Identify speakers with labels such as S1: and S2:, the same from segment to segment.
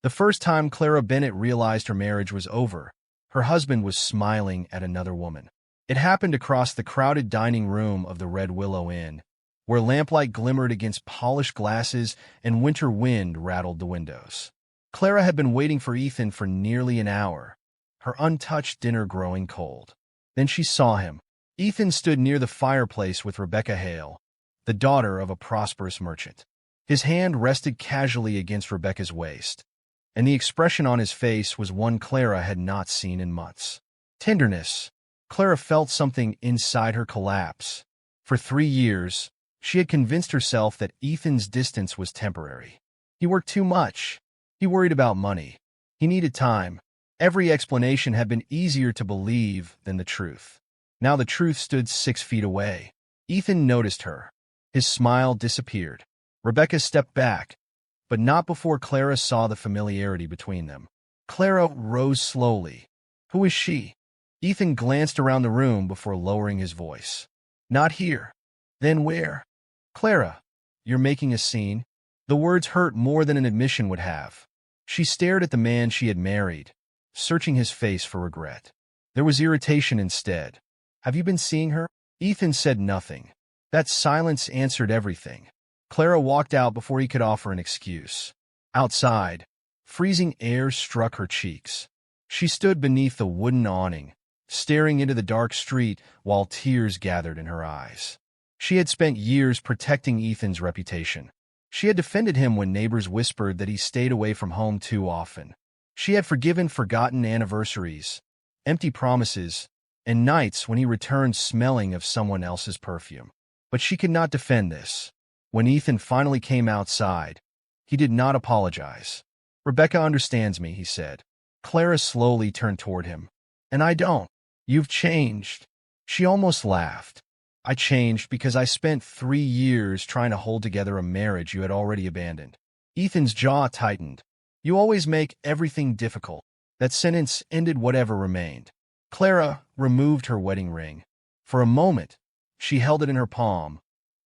S1: The first time Clara Bennett realized her marriage was over, her husband was smiling at another woman. It happened across the crowded dining room of the Red Willow Inn, where lamplight glimmered against polished glasses and winter wind rattled the windows. Clara had been waiting for Ethan for nearly an hour, her untouched dinner growing cold. Then she saw him. Ethan stood near the fireplace with Rebecca Hale, the daughter of a prosperous merchant. His hand rested casually against Rebecca's waist, and the expression on his face was one Clara had not seen in months. Tenderness. Clara felt something inside her collapse. For 3 years, she had convinced herself that Ethan's distance was temporary. He worked too much. He worried about money. He needed time. Every explanation had been easier to believe than the truth. Now the truth stood 6 feet away. Ethan noticed her. His smile disappeared. Rebecca stepped back, but not before Clara saw the familiarity between them. Clara rose slowly. Who is she? Ethan glanced around the room before lowering his voice. Not here. Then where? Clara, you're making a scene? The words hurt more than an admission would have. She stared at the man she had married, searching his face for regret. There was irritation instead. Have you been seeing her? Ethan said nothing. That silence answered everything. Clara walked out before he could offer an excuse. Outside, freezing air struck her cheeks. She stood beneath the wooden awning, staring into the dark street while tears gathered in her eyes. She had spent years protecting Ethan's reputation. She had defended him when neighbors whispered that he stayed away from home too often. She had forgiven forgotten anniversaries, empty promises, and nights when he returned smelling of someone else's perfume. But she could not defend this. When Ethan finally came outside, he did not apologize. Rebecca understands me, he said. Clara slowly turned toward him. And I don't. You've changed. She almost laughed. I changed because I spent 3 years trying to hold together a marriage you had already abandoned. Ethan's jaw tightened. You always make everything difficult. That sentence ended whatever remained. Clara removed her wedding ring. For a moment, she held it in her palm,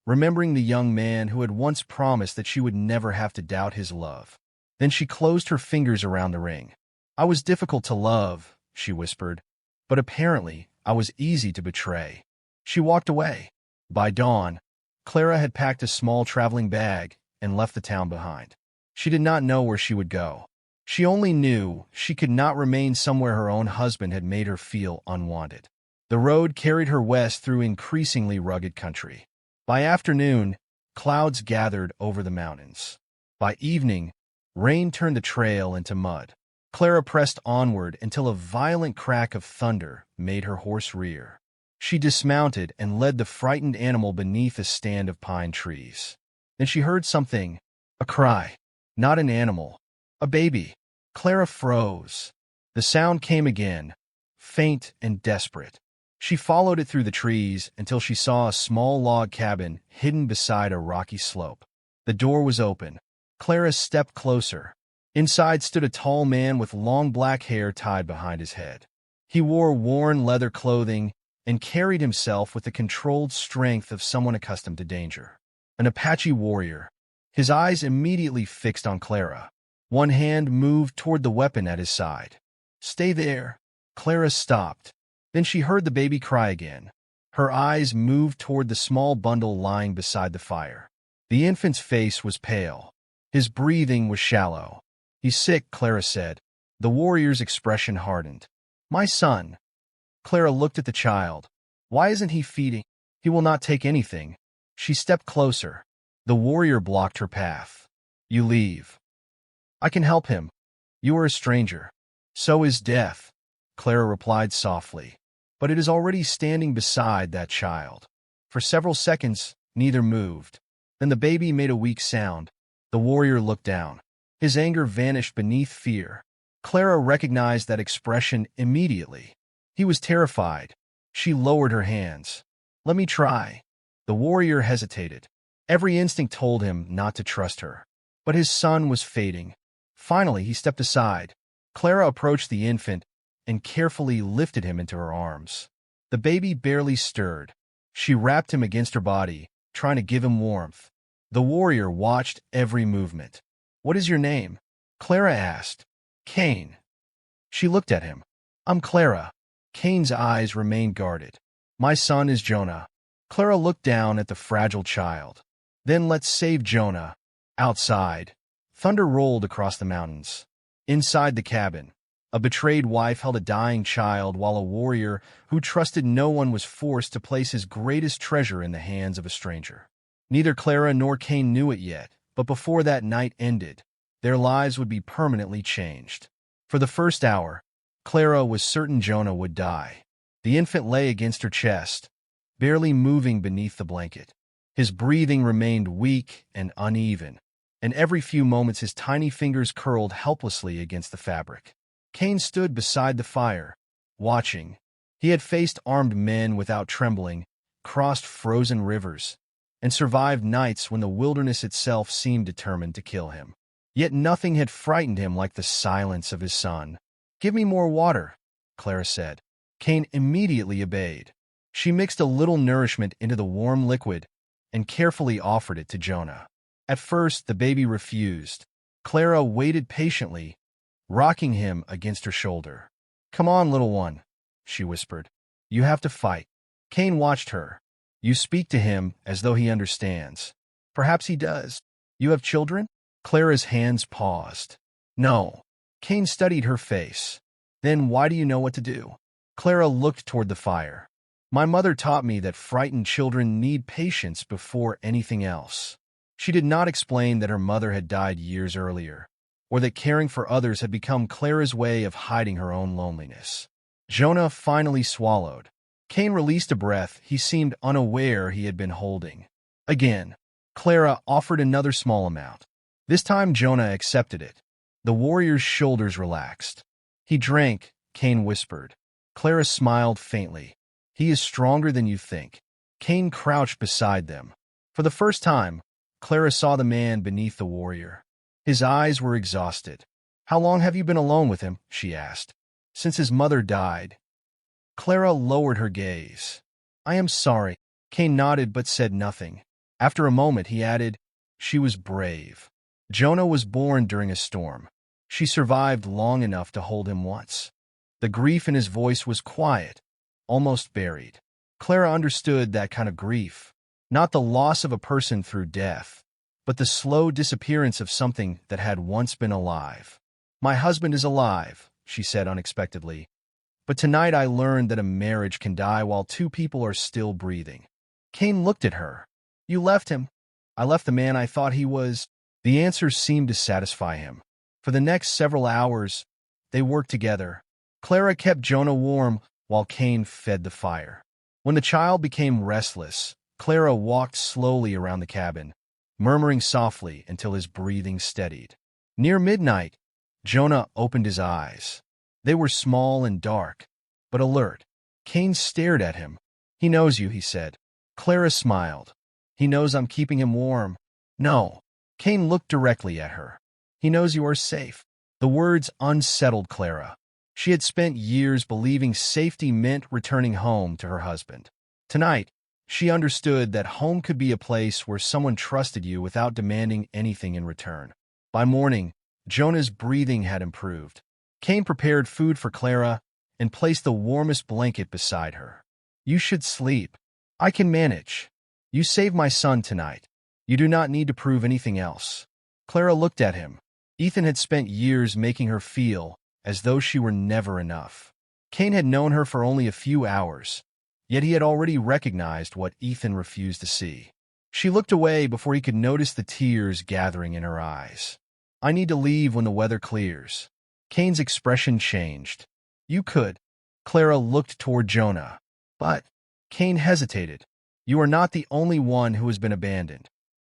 S1: remembering the young man who had once promised that she would never have to doubt his love. Then she closed her fingers around the ring. I was difficult to love, she whispered, but apparently I was easy to betray. She walked away. By dawn, Clara had packed a small traveling bag and left the town behind. She did not know where she would go. She only knew she could not remain somewhere her own husband had made her feel unwanted. The road carried her west through increasingly rugged country. By afternoon, clouds gathered over the mountains. By evening, rain turned the trail into mud. Clara pressed onward until a violent crack of thunder made her horse rear. She dismounted and led the frightened animal beneath a stand of pine trees. Then she heard something, a cry. Not an animal, a baby. Clara froze. The sound came again, faint and desperate. She followed it through the trees until she saw a small log cabin hidden beside a rocky slope. The door was open. Clara stepped closer. Inside stood a tall man with long black hair tied behind his head. He wore worn leather clothing and carried himself with the controlled strength of someone accustomed to danger. An Apache warrior. His eyes immediately fixed on Clara. One hand moved toward the weapon at his side. Stay there. Clara stopped. Then she heard the baby cry again. Her eyes moved toward the small bundle lying beside the fire. The infant's face was pale. His breathing was shallow. He's sick, Clara said. The warrior's expression hardened. My son. Clara looked at the child. Why isn't he feeding? He will not take anything. She stepped closer. The warrior blocked her path. You leave. I can help him. You are a stranger. So is death, Clara replied softly. But it is already standing beside that child. For several seconds, neither moved. Then the baby made a weak sound. The warrior looked down. His anger vanished beneath fear. Clara recognized that expression immediately. He was terrified. She lowered her hands. Let me try. The warrior hesitated. Every instinct told him not to trust her. But his son was fading. Finally, he stepped aside. Clara approached the infant and carefully lifted him into her arms. The baby barely stirred. She wrapped him against her body, trying to give him warmth. The warrior watched every movement. What is your name? Clara asked. Kane. She looked at him. I'm Clara. Kane's eyes remained guarded. My son is Jonah. Clara looked down at the fragile child. Then let's save Jonah. Outside, thunder rolled across the mountains. Inside the cabin, a betrayed wife held a dying child while a warrior who trusted no one was forced to place his greatest treasure in the hands of a stranger. Neither Clara nor Kane knew it yet, but before that night ended, their lives would be permanently changed. For the first hour, Clara was certain Jonah would die. The infant lay against her chest, barely moving beneath the blanket. His breathing remained weak and uneven, and every few moments his tiny fingers curled helplessly against the fabric. Kane stood beside the fire, watching. He had faced armed men without trembling, crossed frozen rivers, and survived nights when the wilderness itself seemed determined to kill him. Yet nothing had frightened him like the silence of his son. Give me more water, Clara said. Kane immediately obeyed. She mixed a little nourishment into the warm liquid and carefully offered it to Jonah. At first, the baby refused. Clara waited patiently, rocking him against her shoulder. Come on, little one, she whispered. You have to fight. Kane watched her. You speak to him as though he understands. Perhaps he does. You have children? Clara's hands paused. No. Kane studied her face. Then why do you know what to do? Clara looked toward the fire. My mother taught me that frightened children need patience before anything else. She did not explain that her mother had died years earlier, or that caring for others had become Clara's way of hiding her own loneliness. Jonah finally swallowed. Kane released a breath he seemed unaware he had been holding. Again, Clara offered another small amount. This time Jonah accepted it. The warrior's shoulders relaxed. He drank, Kane whispered. Clara smiled faintly. He is stronger than you think. Kane crouched beside them. For the first time, Clara saw the man beneath the warrior. His eyes were exhausted. How long have you been alone with him? She asked. Since his mother died. Clara lowered her gaze. I am sorry. Kane nodded but said nothing. After a moment, he added, she was brave. Jonah was born during a storm. She survived long enough to hold him once. The grief in his voice was quiet, almost buried. Clara understood that kind of grief. Not the loss of a person through death, but the slow disappearance of something that had once been alive. My husband is alive, she said unexpectedly. But tonight I learned that a marriage can die while two people are still breathing. Kane looked at her. You left him. I left the man I thought he was. The answer seemed to satisfy him. For the next several hours, they worked together. Clara kept Jonah warm while Kane fed the fire. When the child became restless, Clara walked slowly around the cabin, murmuring softly until his breathing steadied. Near midnight, Jonah opened his eyes. They were small and dark, but alert. Kane stared at him. He knows you, he said. Clara smiled. He knows I'm keeping him warm. No. Kane looked directly at her. He knows you are safe. The words unsettled Clara. She had spent years believing safety meant returning home to her husband. Tonight, she understood that home could be a place where someone trusted you without demanding anything in return. By morning, Jonah's breathing had improved. Kane prepared food for Clara and placed the warmest blanket beside her. You should sleep. I can manage. You saved my son tonight. You do not need to prove anything else. Clara looked at him. Ethan had spent years making her feel as though she were never enough. Kane had known her for only a few hours, yet he had already recognized what Ethan refused to see. She looked away before he could notice the tears gathering in her eyes. I need to leave when the weather clears. Kane's expression changed. You could. Clara looked toward Jonah. But Kane hesitated. You are not the only one who has been abandoned.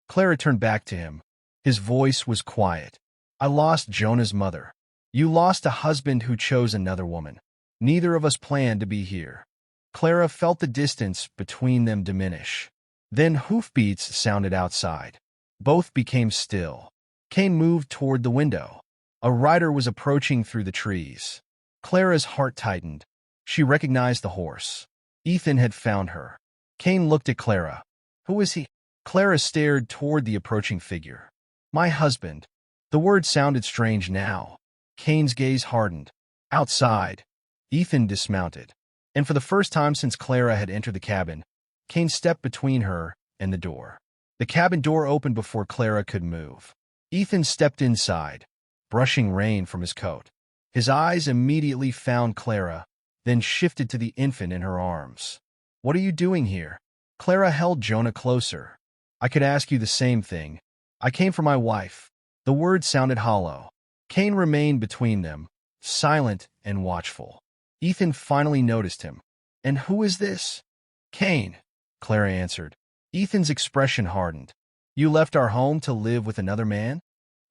S1: Clara turned back to him. His voice was quiet. I lost Jonah's mother. You lost a husband who chose another woman. Neither of us planned to be here. Clara felt the distance between them diminish. Then hoofbeats sounded outside. Both became still. Kane moved toward the window. A rider was approaching through the trees. Clara's heart tightened. She recognized the horse. Ethan had found her. Kane looked at Clara. Who is he? Clara stared toward the approaching figure. My husband. The word sounded strange now. Kane's gaze hardened. Outside, Ethan dismounted. And for the first time since Clara had entered the cabin, Kane stepped between her and the door. The cabin door opened before Clara could move. Ethan stepped inside, brushing rain from his coat. His eyes immediately found Clara, then shifted to the infant in her arms. "What are you doing here?" Clara held Jonah closer. "I could ask you the same thing. I came for my wife." The word sounded hollow. Kane remained between them, silent and watchful. Ethan finally noticed him. "And who is this?" "Kane," Clara answered. Ethan's expression hardened. "You left our home to live with another man?"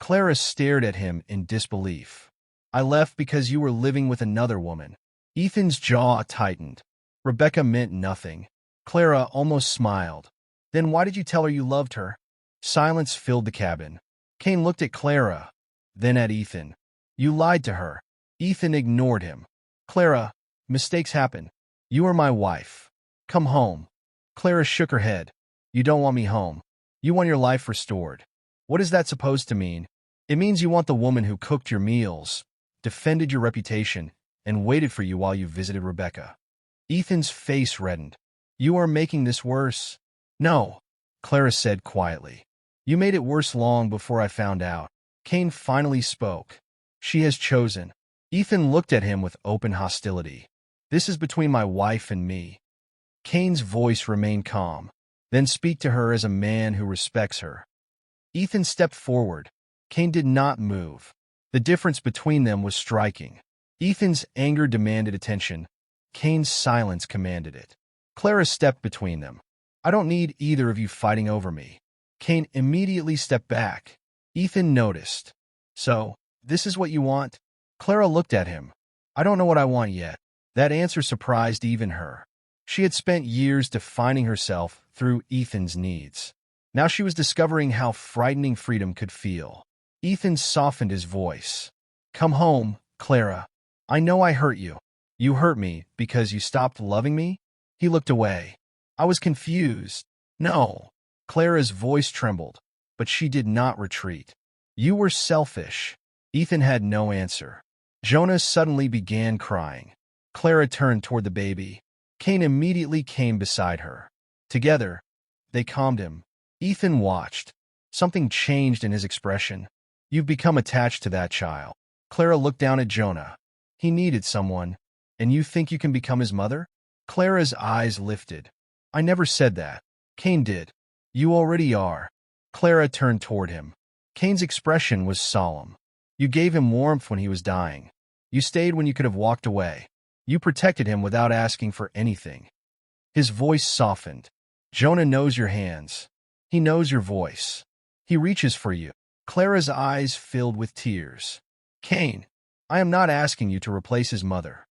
S1: Clara stared at him in disbelief. "I left because you were living with another woman." Ethan's jaw tightened. Rebecca meant nothing. Clara almost smiled. "Then why did you tell her you loved her?" Silence filled the cabin. Kane looked at Clara, then at Ethan. "You lied to her." Ethan ignored him. "Clara, mistakes happen. You are my wife. Come home." Clara shook her head. "You don't want me home. You want your life restored." "What is that supposed to mean?" "It means you want the woman who cooked your meals, defended your reputation, and waited for you while you visited Rebecca." Ethan's face reddened. "You are making this worse." "No," Clara said quietly. "You made it worse long before I found out." Kane finally spoke. "She has chosen." Ethan looked at him with open hostility. "This is between my wife and me." Kane's voice remained calm. "Then speak to her as a man who respects her." Ethan stepped forward. Kane did not move. The difference between them was striking. Ethan's anger demanded attention. Kane's silence commanded it. Clara stepped between them. "I don't need either of you fighting over me." Kane immediately stepped back. Ethan noticed. "So, this is what you want?" Clara looked at him. "I don't know what I want yet." That answer surprised even her. She had spent years defining herself through Ethan's needs. Now she was discovering how frightening freedom could feel. Ethan softened his voice. "Come home, Clara. I know I hurt you. You hurt me because you stopped loving me?" He looked away. "I was confused." "No." Clara's voice trembled, but she did not retreat. "You were selfish." Ethan had no answer. Jonah suddenly began crying. Clara turned toward the baby. Kane immediately came beside her. Together, they calmed him. Ethan watched. Something changed in his expression. "You've become attached to that child." Clara looked down at Jonah. "He needed someone, and you think you can become his mother?" Clara's eyes lifted. "I never said that." Kane did. "You already are." Clara turned toward him. Kane's expression was solemn. "You gave him warmth when he was dying. You stayed when you could have walked away. You protected him without asking for anything." His voice softened. "Jonah knows your hands. He knows your voice. He reaches for you." Clara's eyes filled with tears. "Kane, I am not asking you to replace his mother."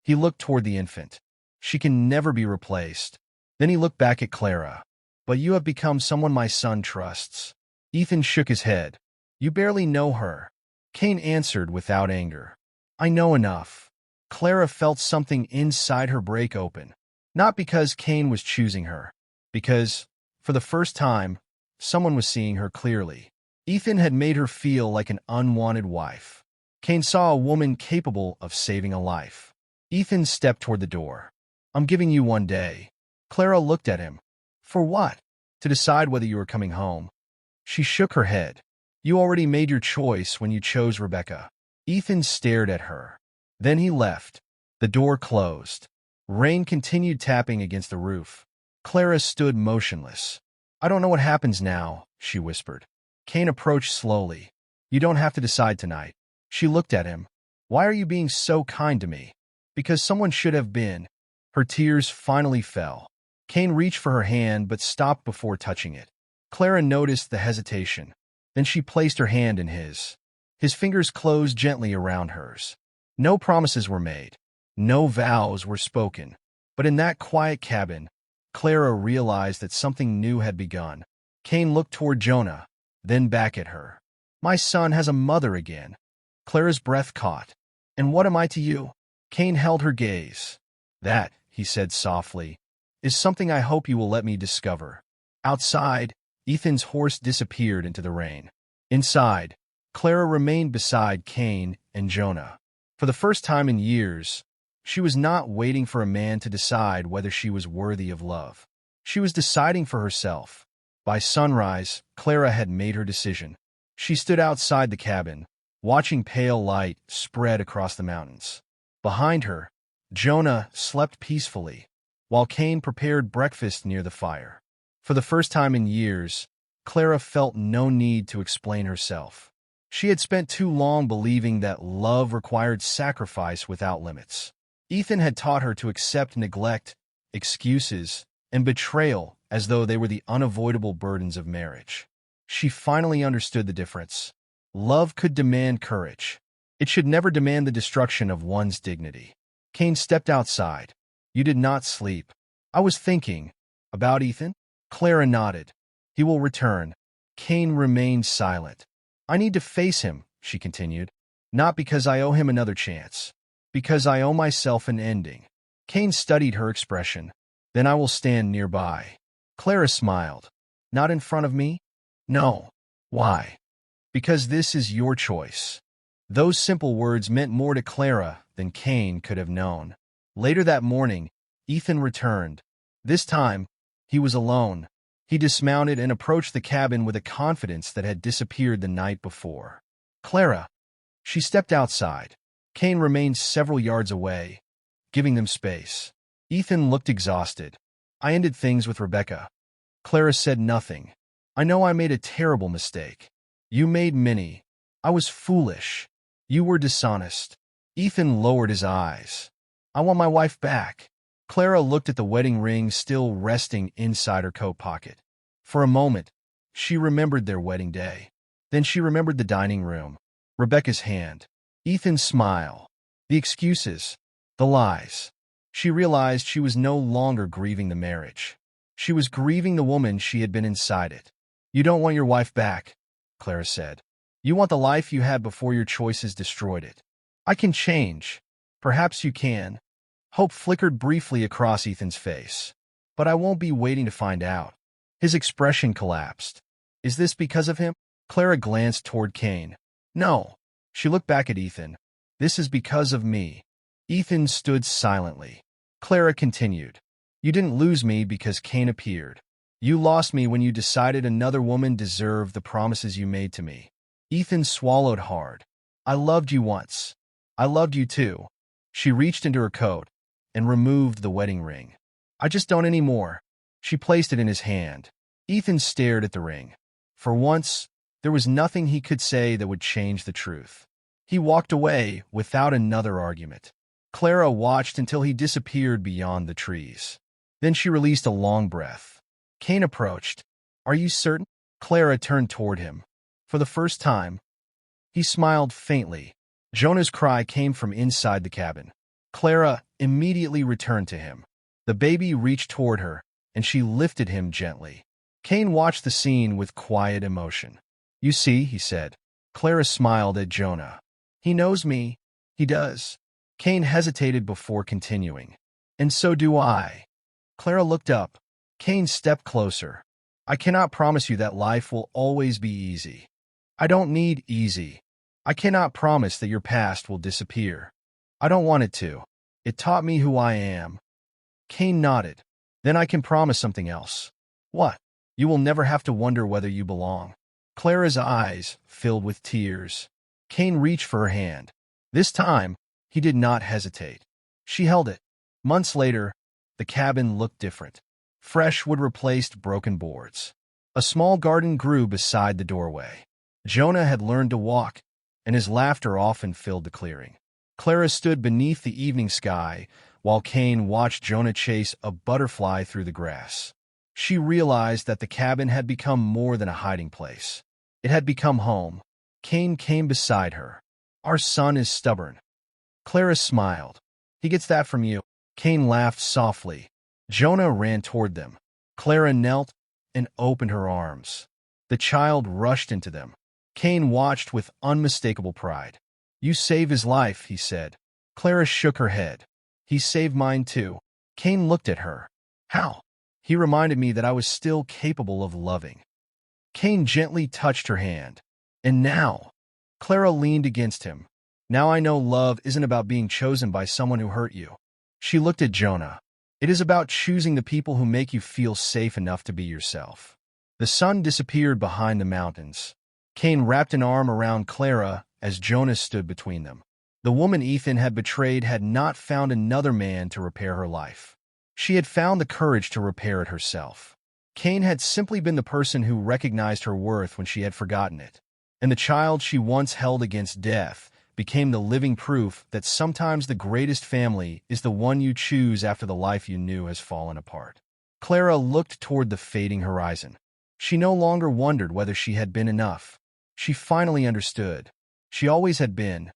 S1: He looked toward the infant. "She can never be replaced." Then he looked back at Clara. "But you have become someone my son trusts." Ethan shook his head. "You barely know her." Kane answered without anger. "I know enough." Clara felt something inside her break open. Not because Kane was choosing her. Because, for the first time, someone was seeing her clearly. Ethan had made her feel like an unwanted wife. Kane saw a woman capable of saving a life. Ethan stepped toward the door. "I'm giving you one day." Clara looked at him. "For what?" "To decide whether you are coming home." She shook her head. "You already made your choice when you chose Rebecca." Ethan stared at her. Then he left. The door closed. Rain continued tapping against the roof. Clara stood motionless. "I don't know what happens now," she whispered. Kane approached slowly. "You don't have to decide tonight." She looked at him. "Why are you being so kind to me?" "Because someone should have been." Her tears finally fell. Kane reached for her hand but stopped before touching it. Clara noticed the hesitation. Then she placed her hand in his. His fingers closed gently around hers. No promises were made. No vows were spoken. But in that quiet cabin, Clara realized that something new had begun. Kane looked toward Jonah, then back at her. "My son has a mother again." Clara's breath caught. "And what am I to you?" Kane held her gaze. "That," he said softly, "is something I hope you will let me discover." Outside, Ethan's horse disappeared into the rain. Inside, Clara remained beside Kane and Jonah. For the first time in years, she was not waiting for a man to decide whether she was worthy of love. She was deciding for herself. By sunrise, Clara had made her decision. She stood outside the cabin, watching pale light spread across the mountains. Behind her, Jonah slept peacefully, while Kane prepared breakfast near the fire. For the first time in years, Clara felt no need to explain herself. She had spent too long believing that love required sacrifice without limits. Ethan had taught her to accept neglect, excuses, and betrayal as though they were the unavoidable burdens of marriage. She finally understood the difference. Love could demand courage. It should never demand the destruction of one's dignity. Kane stepped outside. "You did not sleep." "I was thinking." "About Ethan?" Clara nodded. "He will return." Kane remained silent. "I need to face him," she continued. "Not because I owe him another chance. Because I owe myself an ending." Kane studied her expression. "Then I will stand nearby." Clara smiled. "Not in front of me?" "No." "Why?" "Because this is your choice." Those simple words meant more to Clara than Kane could have known. Later that morning, Ethan returned. This time, he was alone. He dismounted and approached the cabin with a confidence that had disappeared the night before. "Clara." She stepped outside. Kane remained several yards away, giving them space. Ethan looked exhausted. "I ended things with Rebecca." Clara said nothing. "I know I made a terrible mistake." "You made many." "I was foolish." "You were dishonest." Ethan lowered his eyes. "I want my wife back." Clara looked at the wedding ring still resting inside her coat pocket. For a moment, she remembered their wedding day. Then she remembered the dining room, Rebecca's hand, Ethan's smile, the excuses, the lies. She realized she was no longer grieving the marriage. She was grieving the woman she had been inside it. "You don't want your wife back," Clara said. "You want the life you had before your choices destroyed it." "I can change." "Perhaps you can." Hope flickered briefly across Ethan's face. "But I won't be waiting to find out." His expression collapsed. "Is this because of him?" Clara glanced toward Kane. "No." She looked back at Ethan. "This is because of me." Ethan stood silently. Clara continued. "You didn't lose me because Kane appeared. You lost me when you decided another woman deserved the promises you made to me." Ethan swallowed hard. "I loved you once. I loved you too." She reached into her coat and removed the wedding ring. "I just don't anymore." She placed it in his hand. Ethan stared at the ring. For once, there was nothing he could say that would change the truth. He walked away without another argument. Clara watched until he disappeared beyond the trees. Then she released a long breath. Kane approached. "Are you certain?" Clara turned toward him. For the first time, he smiled faintly. Jonah's cry came from inside the cabin. Clara immediately returned to him. The baby reached toward her, and she lifted him gently. Kane watched the scene with quiet emotion. "You see," he said. Clara smiled at Jonah. "He knows me." "He does." Kane hesitated before continuing. "And so do I." Clara looked up. Kane stepped closer. "I cannot promise you that life will always be easy. I don't need easy. I cannot promise that your past will disappear. I don't want it to. It taught me who I am." Kane nodded. "Then I can promise something else." "What?" "You will never have to wonder whether you belong." Clara's eyes filled with tears. Kane reached for her hand. This time, he did not hesitate. She held it. Months later, the cabin looked different. Fresh wood replaced broken boards. A small garden grew beside the doorway. Jonah had learned to walk, and his laughter often filled the clearing. Clara stood beneath the evening sky while Kane watched Jonah chase a butterfly through the grass. She realized that the cabin had become more than a hiding place. It had become home. Kane came beside her. "Our son is stubborn." Clara smiled. "He gets that from you." Kane laughed softly. Jonah ran toward them. Clara knelt and opened her arms. The child rushed into them. Kane watched with unmistakable pride. "You saved his life," he said. Clara shook her head. "He saved mine too." Kane looked at her. "How?" "He reminded me that I was still capable of loving." Kane gently touched her hand. "And now?" Clara leaned against him. Now I know love isn't about being chosen by someone who hurt you. She looked at Jonah. It is about choosing the people who make you feel safe enough to be yourself. The sun disappeared behind the mountains. Kane wrapped an arm around Clara as Jonah stood between them. The woman Ethan had betrayed had not found another man to repair her life. She had found the courage to repair it herself. Kane had simply been the person who recognized her worth when she had forgotten it. And the child she once held against death became the living proof that sometimes the greatest family is the one you choose after the life you knew has fallen apart. Clara looked toward the fading horizon. She no longer wondered whether she had been enough. She finally understood. She always had been,